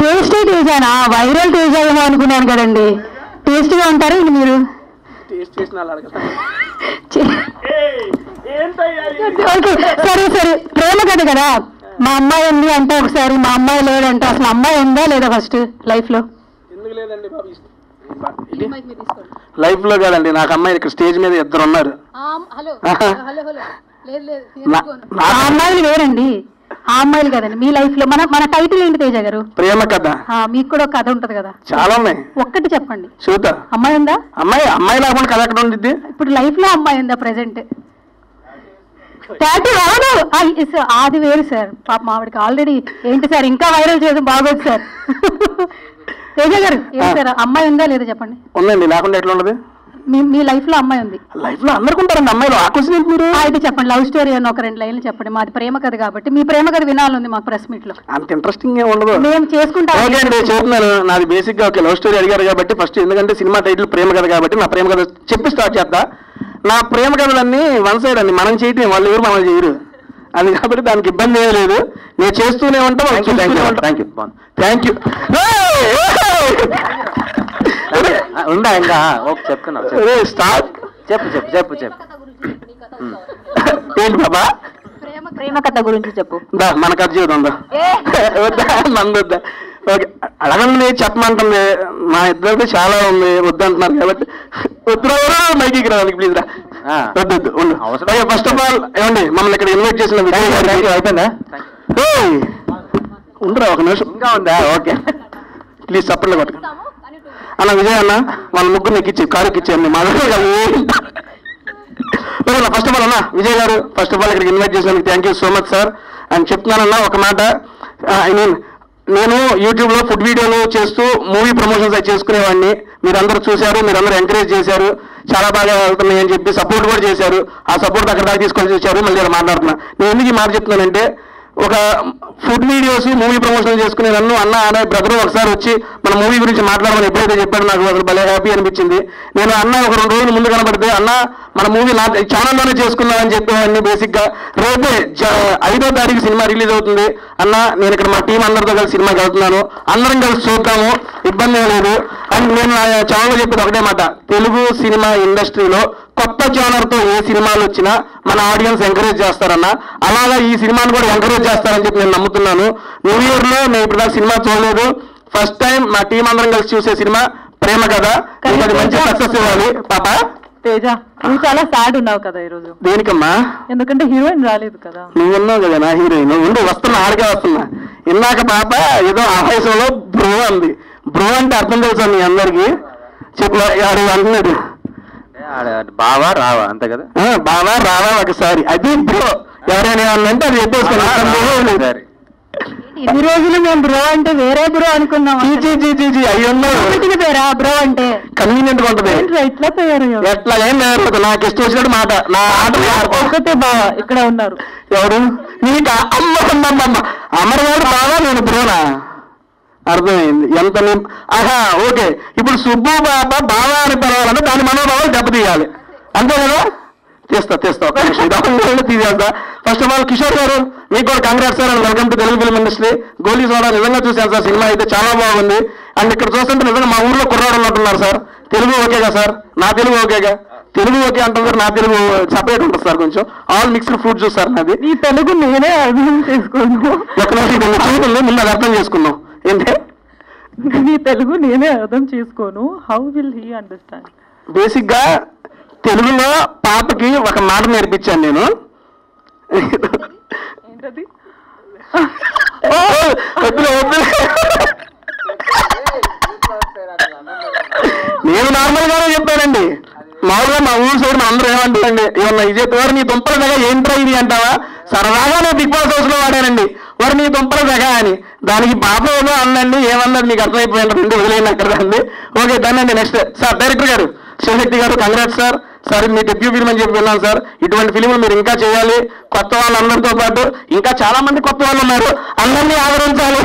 Tasty తేజానా? Viral Teja ఏమో అనుకున్నాను కదండి. టేస్టీగా ఉంటారా మీరు? ఓకే సరే సరే, ప్రేమ కథ కదా. మా అమ్మాయి ఉంది అంటే ఒకసారి, మా అమ్మాయి లేదంటే అసలు అమ్మాయి ఉందా లేదా ఫస్ట్ లైఫ్ లో? లైఫ్ లో కాదండి, నాకు అమ్మాయి ఇక్కడ స్టేజ్ మీద ఇద్దరు ఉన్నారు. ఆ అమ్మాయిలు వేరండి, ఆ అమ్మాయిలు కదండి మీ లైఫ్ లో. మన టైటిల్ ఏంటి తేజ గారు? ప్రేమ కథ. మీకు కూడా ఒక కథ ఉంటది కదా? చాలా ఉన్నాయి. ఒక్కటి చెప్పండి. చూద్దాం. అమ్మాయి ఉందా? అమ్మాయి లేకుండా కథ ఎక్కడ ఉంటుంది ఇప్పుడు లైఫ్ లో? అమ్మాయి ఉందా ప్రెసెంట్? అది వేరు సార్. పాప మావిడికి ఆల్రెడీ ఏంటి సార్ ఇంకా వైరల్ చేయడం బాగోదు సార్. తేజ గారు ఏంటి సార్, అమ్మాయి ఉందా లేదా చెప్పండి. ఉందండి, లేకుండా ఎట్లా ఉండదు? మీ లైఫ్ లో అమ్మాయి ఉంది? లైఫ్ లో అందరికీ ఉంటారండి అమ్మాయిలు. ఆ క్వశ్చన్ మీరు అయితే చెప్పండి, లవ్ స్టోరీ అని ఒక 2 లైన్లు చెప్పండి. మాది ప్రేమ కథ కాబట్టి మీ ప్రేమ కథ వినాలంది మాకు ప్రెస్ మీట్ లో. అంత ఇంట్రెస్టింగ్ ఏమి ఉండదు. మేము చేసుకుంటాం. ఓకే అండి, చెప్తున్నాను. నాది బేసిక్ గా ఒక లవ్ స్టోరీ అడిగారు కాబట్టి ఫస్ట్, ఎందుకంటే సినిమా టైటిల్ ప్రేమ కథ కాబట్టి నా ప్రేమ కథ చెప్పి స్టార్ట్ చేస్తా. నా ప్రేమ కథలన్నీ వన్ సైడ్ అండి, మనం చేయటం వాళ్ళు ఎవరు మనం చేయరు. అది కాబట్టి దానికి ఇబ్బంది ఏమీ లేదు, నేను చేస్తూనే ఉంటాం. Thank you. ఉందా ఇంకా? ఓకే చెప్తున్నా, స్టార్ట్. చెప్పు ఏంటి బాబా? ప్రేమ కథ గురించి చెప్పు. మన కథ చూద్దా? వద్దా? మందొద్దా? ఓకే, అడగండి, చెప్పమంటుంది. మా ఇద్దరికి చాలా ఉంది, వద్దంటున్నారు కాబట్టి వద్దు. మైకి రావాలి ప్లీజ్ రా. వద్దు ఉండు. ఫస్ట్ ఆఫ్ ఆల్ ఏమండి, మమ్మల్ని ఇక్కడ ఇన్వైట్ చేసిన విజయ్ గారికి అయిపోయిందా? ఉండరా ఒక నిమిషం. ఇంకా ఉందా? ఓకే ప్లీజ్ సప్పట్లో కొట్ట అన్న. విజయ్ అన్న వాళ్ళ ముగ్గురు ఎక్కిచ్చి కారు ఎక్కిచ్చేయండి మా దగ్గర. ఫస్ట్ ఆఫ్ ఆల్ అన్న విజయ్ గారు, ఫస్ట్ ఆఫ్ ఆల్ ఇక్కడికి ఇన్వైట్ చేసినందుకు thank you so much sir. అని చెప్తున్నానన్నా ఒక మాట. నేను యూట్యూబ్లో ఫుడ్ వీడియోలు చేస్తూ మూవీ ప్రమోషన్స్ అవి చేసుకునేవాడిని. మీరందరూ చూశారు, మీరందరూ ఎంకరేజ్ చేశారు, చాలా బాగా వెళ్తున్నాయి అని చెప్పి సపోర్ట్ కూడా చేశారు. ఆ సపోర్ట్ అక్కడ దాకా తీసుకొని చూశారు. మళ్ళీ ఇక్కడ మాట్లాడుతున్నా. నేను ఎందుకు ఈ మాట చెప్తున్నానంటే, ఒక ఫుడ్ వీడియోస్ మూవీ ప్రమోషన్ చేసుకునే నన్ను అన్న అనే బ్రదర్ ఒకసారి వచ్చి మన మూవీ గురించి మాట్లాడమని ఎప్పుడైతే చెప్పాడు, నాకు అసలు భలే హ్యాపీ అనిపించింది. నేను అన్న ఒక 2 రోజులు ముందు కనబడితే, అన్న మన మూవీ నా ఛానల్లోనే చేసుకున్నామని చెప్పేవాడిని. బేసిక్గా రేపే 5వ తారీఖు సినిమా రిలీజ్ అవుతుంది అన్న, నేను ఇక్కడ మా టీం అందరితో కలిసి సినిమాకి వెళ్తున్నాను, అందరం కలిసి చూద్దాము, ఇబ్బంది లేదు. అండ్ నేను నా ఛానల్లో చెప్పేది ఒకటే మాట, తెలుగు సినిమా ఇండస్ట్రీలో కొత్త జోనర్తో ఏ సినిమాలు వచ్చినా మన ఆడియన్స్ ఎంకరేజ్ చేస్తారన్న, అలాగా ఈ సినిమాను కూడా ఎంకరేజ్ చేస్తారని చెప్పి నేను నమ్ముతున్నాను. న్యూ ఇయర్లో నేను ఇప్పుడు దాకా సినిమా చూడలేదు, ఫస్ట్ టైం మా టీం అందరం కలిసి చూసే సినిమా ప్రేమ కథ. అది మంచి సక్సెస్ ఇవ్వాలి పాప. తేజ నువ్వు చాలా సాడ్ ఉన్నావు కదా ఈరోజు. దేనికమ్మా? ఎందుకంటే హీరోయిన్ రాలేదు కదా. నువ్వు ఉన్నావు కదా నా హీరోయిన్. ఉండి వస్తున్నా, ఆడికే వస్తున్నా. ఇందాక పాప ఏదో ఆవేశంలో బ్రో అంది. బ్రో అంటే అర్థం తెలుసా మీ అందరికి? చెప్పు అంటున్నాడు. బావా రావా అంతే కదా? బావా రావా ఒకసారి, అది బ్రో. ఎవరైనా ఏమన్నంటే అది చెప్పేసుకోండి. ఇన్ని రోజులు మేము బ్రో అంటే వేరే బ్రో అనుకున్నాం. అయ్యో పేరా బ్రో అంటే? కన్వీనియంట్ గా ఉంటది. ఎట్లా తయారు? ఎట్లా ఏం లేదు, నాకు ఇష్టం వచ్చినట్టు మాట. నా ఆట ఒక్కతే బావా ఇక్కడ ఉన్నారు. ఎవరు? నీకు అమ్మ అమరవాడు బావా, నేను బ్రోనా? అర్థమైంది ఎంత. ఆహా ఓకే, ఇప్పుడు సుబ్బు బాబా బావా అని పిలవాలంటే దాని మనోభావాలు దెబ్బతీయాలి, అంతే కదా? తీస్తా ఒక తీసేస్తా. ఫస్ట్ ఆఫ్ ఆల్ కిషోర్ గారు, మీకు కూడా congrats sir and welcome to Telugu film industry. Goli soda నిజంగా చూశాను సార్, సినిమా అయితే చాలా బాగుంది. అండ్ ఇక్కడ చూస్తుంటే నిజంగా మా ఊర్లో కుర్రాడు ఉన్నట్టున్నారు సార్. తెలుగు ఓకేగా సార్? నా తెలుగు ఓకేగా? తెలుగు ఓకే అంటారు, నా తెలుగు సపరేట్ ఉంటుంది సార్, కొంచెం ఆల్ మిక్స్డ్ ఫ్రూట్ చూస్తారు నాది. ఈ తెలుగు నేనే అర్థం చేసుకున్నాను. ఒక చూడండి, ముందు అది అర్థం చేసుకున్నాం. ఏంటి? నీ తెలుగు నేనే అర్థం చేసుకోను. How will he understand? బేసిక్గా తెలుగులో పాపకి ఒక మాట నేర్పించాను నేను. ఏంటది? నేను నార్మల్ గానే చెప్పానండి. మామూలుగా మా ఊరు సైడ్ మా అందరూ ఏమంటారండి, ఏమన్నా ఇది చెప్పేవారు నీ దుంపల దగ్గర ఏంట్రా ఇది అంటావా? సరదాగా నేను బిగ్ బాస్ హౌస్ లో వాడానండి, వారు నీ దుంపల దగ్గర అని. దానికి పాప ఏదో అన్నండి, ఏమన్నది మీకు అర్థమైపోయిందండి, వదిలేయండి అక్కడ అండి. ఓకే దాన్ని నెక్స్ట్ సార్ డైరెక్టర్ గారు శివశక్తి గారు కంగ్రాట్స్ సార్. సార్ మీ డెబ్యూ ఫిల్మ్ అని చెప్పి విన్నాను సార్. ఇటువంటి ఫిలింలు మీరు ఇంకా చేయాలి. కొత్త వాళ్ళందరితో పాటు ఇంకా చాలా మంది కొత్త వాళ్ళు ఉన్నారు, అందరినీ ఆదరించాలి.